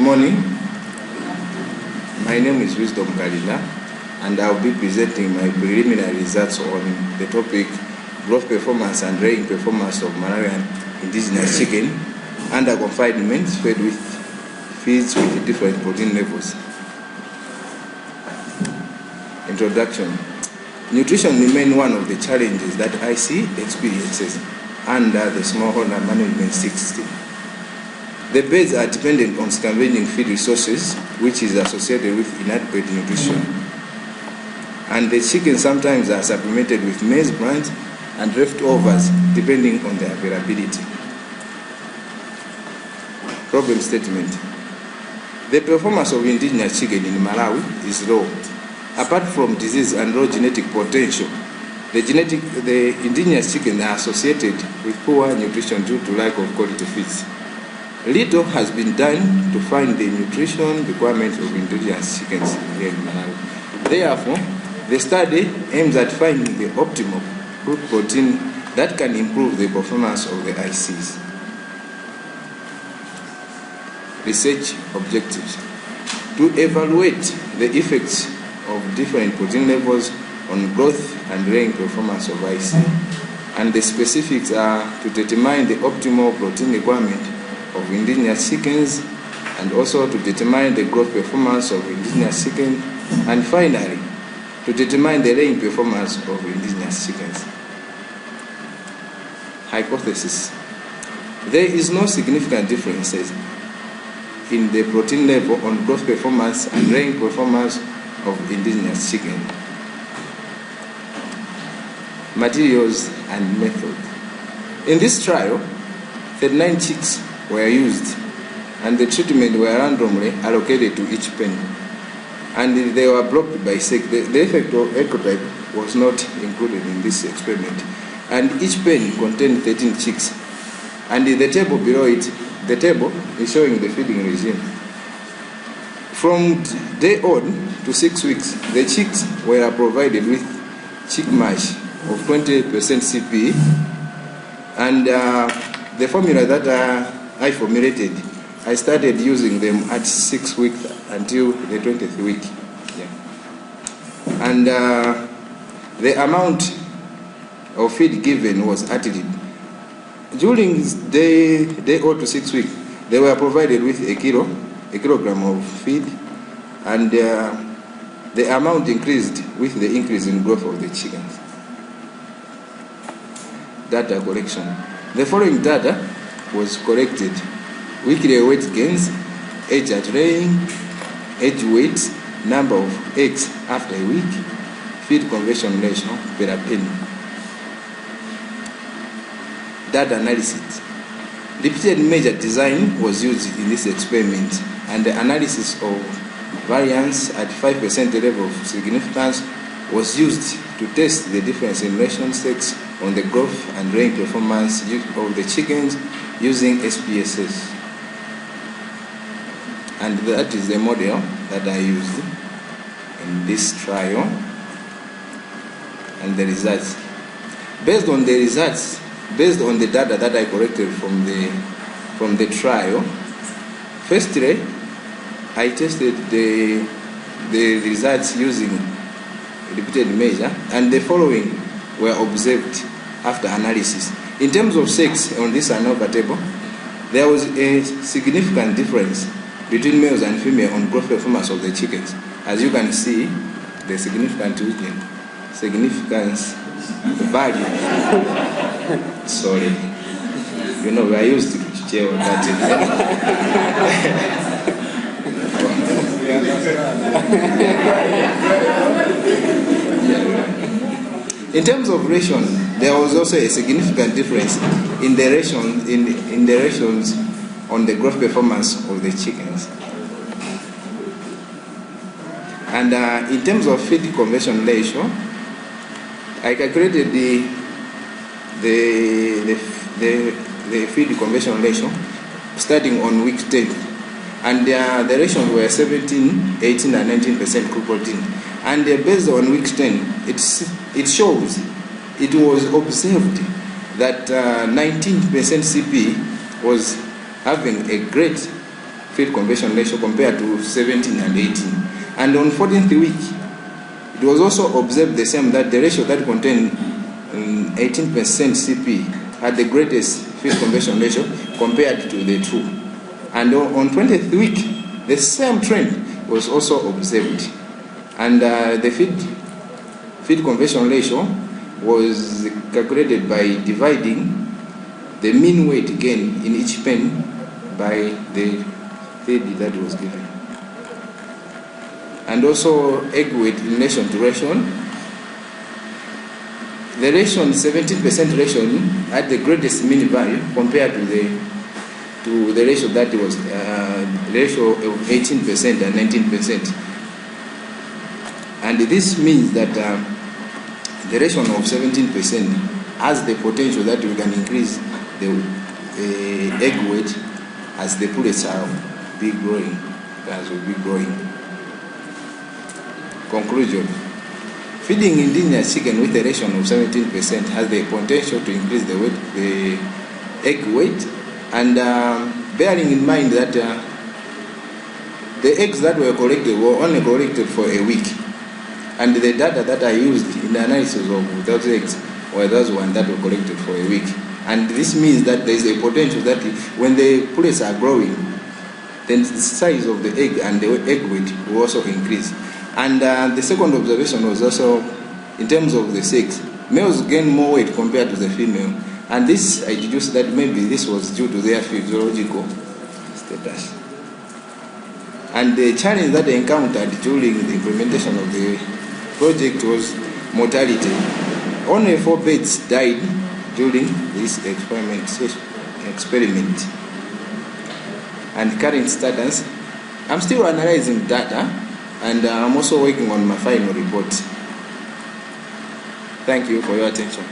morning. My name is Wisdom Kalila, and I'll be presenting my preliminary results on the topic growth performance and rearing performance of Malawian indigenous chicken under confinement fed with feeds with different protein levels. Introduction. Nutrition remains one of the challenges that IC experiences under the smallholder management system. The birds are dependent on scavenging feed resources, which is associated with inadequate nutrition. And the chickens sometimes are supplemented with maize bran and leftovers, depending on their availability. Problem statement. The performance of indigenous chicken in Malawi is low. Apart from disease and low genetic potential, the indigenous chickens are associated with poor nutrition due to lack of quality feeds. Little has been done to find the nutrition requirements of indigenous chickens here in Malawi. Therefore, the study aims at finding the optimal food protein that can improve the performance of the ICs. Research objectives. To evaluate the effects of different protein levels on growth and rearing performance of IC. And the specifics are to determine the optimal protein requirement of indigenous chickens, and also to determine the growth performance of indigenous chickens, and finally to determine the laying performance of indigenous chickens. Hypothesis. There is no significant differences in the protein level on growth performance and laying performance of indigenous chicken. Materials and method. In this trial, 39 chicks were used, and the treatment were randomly allocated to each pen, and they were blocked by sex. The effect of ecotype was not included in this experiment, and each pen contained 13 chicks. And in the table below it, the table is showing the feeding regime. From day on to 6 weeks, the chicks were provided with chick mash of 20% CP, and the formula that I formulated, I started using them at 6 weeks until the 20th week. Yeah. And the amount of feed given was added. During day 0 to 6 weeks, they were provided with a kilogram of feed, and the amount increased with the increase in growth of the chickens. Data collection. The following data was collected: weekly weight gains, age at laying, age weight, number of eggs after a week, feed conversion ratio per penny. Data analysis. Repeated measure design was used in this experiment, and the analysis of variance at 5% level of significance was used to test the difference in ration sex on the growth and laying performance of the chickens using SPSS. And that is the model that I used in this trial, and the results. Based on the results, based on the data that I collected from the trial, firstly, I tested the results using repeated measure, and the following were observed after analysis. In terms of sex, on this ANOVA table, there was a significant difference between males and females on growth performance of the chickens. As you can see, the significance value. Sorry, you know, we are used to jail that. In terms of ration, there was also a significant difference in the rations on the growth performance of the chickens. And in terms of feed conversion ratio, I calculated the feed conversion ratio starting on week 10, and the ratios were 17, 18, and 19% crude protein. And based on week 10, it shows, it was observed that 19% CP was having a great feed conversion ratio compared to 17 and 18. And on 14th week, it was also observed the same, that the ratio that contained 18% CP had the greatest feed conversion ratio compared to the two. And on 20th week, the same trend was also observed. And the feed conversion ratio was calculated by dividing the mean weight gain in each pen by the feed that was given. And also egg weight in relation to ration. The ration, 17% ration, had the greatest mean value compared to the ratio that was ratio of 18% and 19%. And this means that the ratio of 17% has the potential that we can increase the egg weight as the pullets are big growing, as will be growing. Conclusion: feeding indigenous chicken with a ratio of 17% has the potential to increase the weight, the egg weight, and bearing in mind that the eggs that were collected were only collected for a week, and the data that I used in the analysis of those eggs were those ones that were collected for a week. And this means that there is a potential that when the pullets are growing, then the size of the egg and the egg weight will also increase. And the second observation was also in terms of the sex. Males gain more weight compared to the female, and this I deduced that maybe this was due to their physiological status. And the challenge that they encountered during the implementation of the project was mortality. Only 4 birds died during this experiment. And current status, I'm still analyzing data, and I'm also working on my final report. Thank you for your attention.